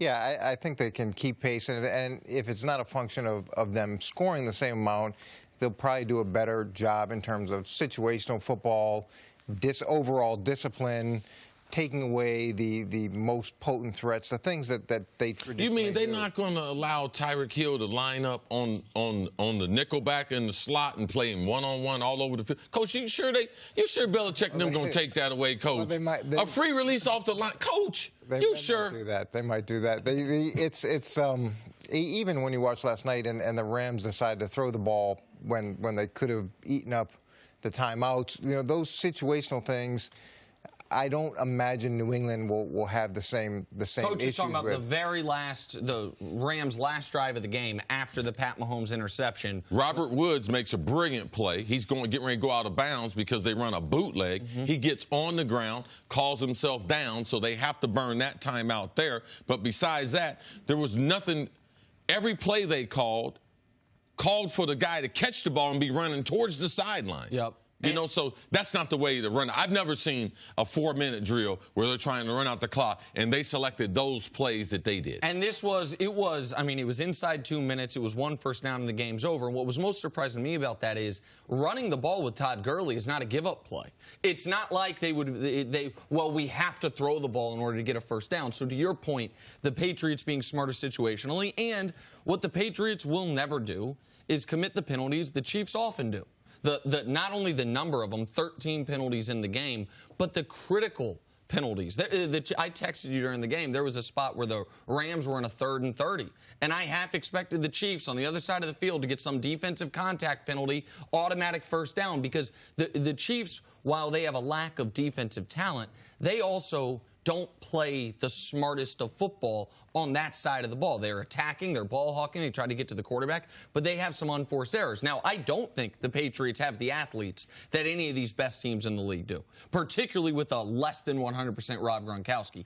Yeah, I think they can keep pace, and if it's not a function of them scoring the same amount, they'll probably do a better job in terms of situational football, overall discipline, taking away the most potent threats, the things that they traditionally You mean they're do. not going to allow Tyreek Hill to line up on the nickel back in the slot and play him one-on-one all over the field? Coach, you sure Belichick and them going to take that away, Coach? Well, a free release off the line. Coach, you sure? Might do that. They might do that. It's even when you watched last night and the Rams decided to throw the ball when they could have eaten up the timeouts, those situational things, I don't imagine New England will have the same Coach is talking about with. the Rams' last drive of the game after the Pat Mahomes interception. Robert Woods makes a brilliant play. He's getting ready to go out of bounds because they run a bootleg. He gets on the ground, calls himself down, so they have to burn that time out there. But besides that, there was nothing. Every play they called for the guy to catch the ball and be running towards the sideline. Yep. So that's not the way to run. I've never seen a 4-minute drill where they're trying to run out the clock, and they selected those plays that they did. And it was inside 2 minutes. It was 1 first down and the game's over. And what was most surprising to me about that is running the ball with Todd Gurley is not a give-up play. It's not like we have to throw the ball in order to get a first down. So to your point, the Patriots being smarter situationally, and what the Patriots will never do is commit the penalties the Chiefs often do. Not only the number of them, 13 penalties in the game, but the critical penalties. I texted you during the game. There was a spot where the Rams were in a 3rd and 30, and I half expected the Chiefs on the other side of the field to get some defensive contact penalty, automatic first down, because the Chiefs, while they have a lack of defensive talent, they also don't play the smartest of football on that side of the ball. They're attacking, they're ball hawking, they try to get to the quarterback, but they have some unforced errors. Now, I don't think the Patriots have the athletes that any of these best teams in the league do, particularly with a less than 100% Rob Gronkowski.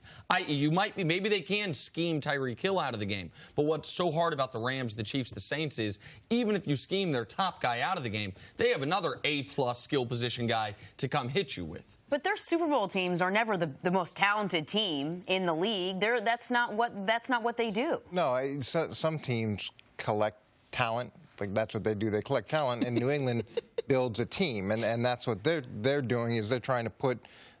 Maybe they can scheme Tyreek Hill out of the game, but what's so hard about the Rams, the Chiefs, the Saints is even if you scheme their top guy out of the game, they have another A-plus skill position guy to come hit you with. But their Super Bowl teams are never the most talented team in the league. That's not what they do. No, some teams collect talent. Like that's what they do. They collect talent, and New England builds a team, and that's what they're doing is they're trying to put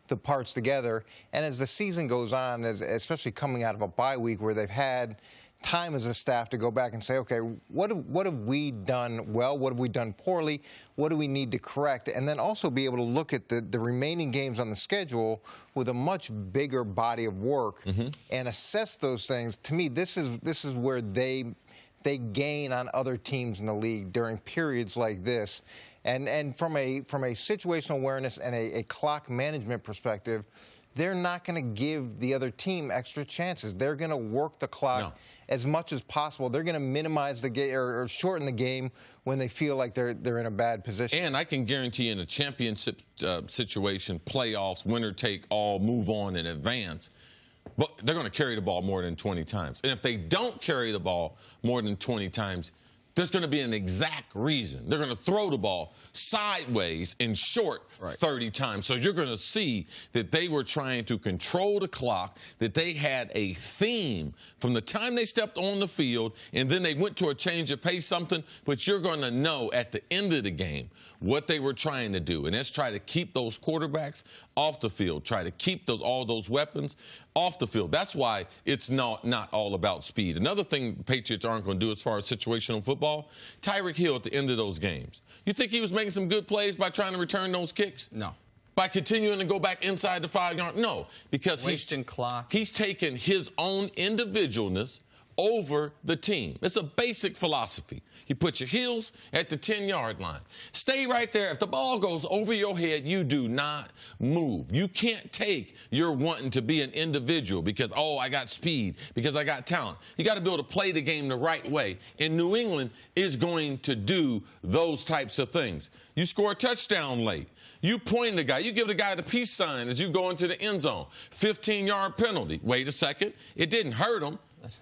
the parts together. And as the season goes on, especially coming out of a bye week where they've had time as a staff to go back and say, okay, what have we done well? What have we done poorly? What do we need to correct? And then also be able to look at the remaining games on the schedule with a much bigger body of work and assess those things. To me, this is where they gain on other teams in the league during periods like this. And from a situational awareness and a clock management perspective, they're not going to give the other team extra chances. They're going to work the clock as much as possible. They're going to minimize the game or shorten the game when they feel like they're in a bad position. And I can guarantee in a championship situation, playoffs, winner take all, move on and advance, but they're going to carry the ball more than 20 times. And if they don't carry the ball more than 20 times, there's going to be an exact reason. They're going to throw the ball sideways and short 30 times. So you're going to see that they were trying to control the clock, that they had a theme from the time they stepped on the field, and then they went to a change of pace, something. But you're going to know at the end of the game what they were trying to do, and that's try to keep those quarterbacks off the field, try to keep all those weapons off the field. That's why it's not all about speed. Another thing the Patriots aren't going to do as far as situational football, Tyreek Hill at the end of those games. You think he was making some good plays by trying to return those kicks? No. By continuing to go back inside the 5-yard? No, because wasting clock. He's taken his own individualness over the team. It's a basic philosophy. You put your heels at the 10-yard line. Stay right there. If the ball goes over your head, you do not move. You can't take your wanting to be an individual because, oh, I got speed, because I got talent. You got to be able to play the game the right way. And New England is going to do those types of things. You score a touchdown late. You point the guy. You give the guy the peace sign as you go into the end zone. 15-yard penalty. Wait a second. It didn't hurt him.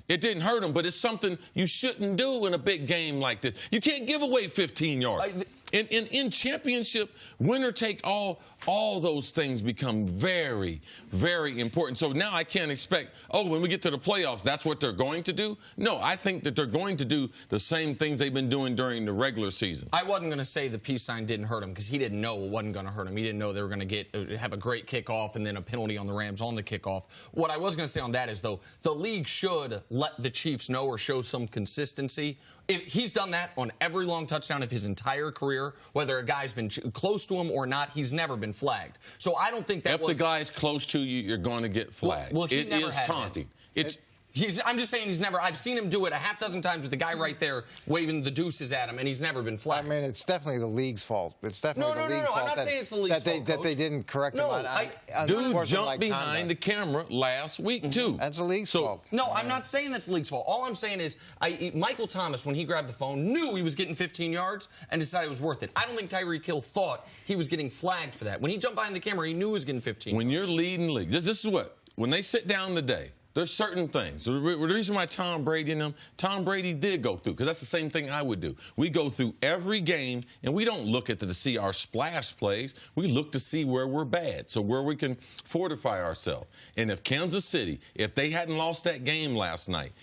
It didn't hurt him, but it's something you shouldn't do in a big game like this. You can't give away 15 yards. In championship, winner take all those things become very, very important. So now I can't expect, when we get to the playoffs, that's what they're going to do. No, I think that they're going to do the same things they've been doing during the regular season. I wasn't going to say the peace sign didn't hurt him because he didn't know it wasn't going to hurt him. He didn't know they were going to have a great kickoff and then a penalty on the Rams on the kickoff. What I was going to say on that is, though, the league should let the Chiefs know or show some consistency. If he's done that on every long touchdown of his entire career, whether a guy's been close to him or not, he's never been flagged. So I don't think that if the guy's close to you, you're going to get flagged. Well, it is taunting. I'm just saying he's never. I've seen him do it a half dozen times with the guy right there waving the deuces at him, and he's never been flagged. I mean, it's definitely the league's fault. It's definitely the league's fault. I'm not saying it's the league's fault, that they didn't correct him on dude jumped behind the camera last week, too. That's the league's fault. No, I'm not saying that's the league's fault. All I'm saying is Michael Thomas, when he grabbed the phone, knew he was getting 15 yards and decided it was worth it. I don't think Tyreek Hill thought he was getting flagged for that. When he jumped behind the camera, he knew he was getting 15 When yards. you're leading league, this is what, when they sit down today, there's certain things. The reason why Tom Brady did go through, because that's the same thing I would do. We go through every game, and we don't look to see our splash plays. We look to see where we're bad, so where we can fortify ourselves. And if Kansas City, if they hadn't lost that game last night,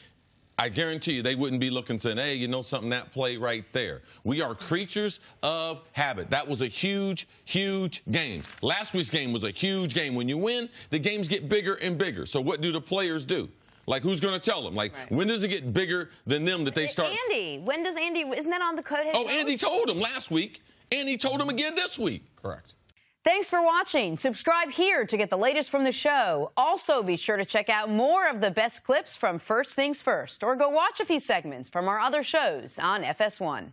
I guarantee you they wouldn't be looking saying, hey, you know something, that play right there. We are creatures of habit. That was a huge, huge game. Last week's game was a huge game. When you win, the games get bigger and bigger. So what do the players do? Like, who's going to tell them? Like, when does it get bigger than them that they start? Andy, when does Andy, isn't that on the code? Andy told him last week, and he told him again this week. Correct. Thanks for watching. Subscribe here to get the latest from the show. Also, be sure to check out more of the best clips from First Things First, or go watch a few segments from our other shows on FS1.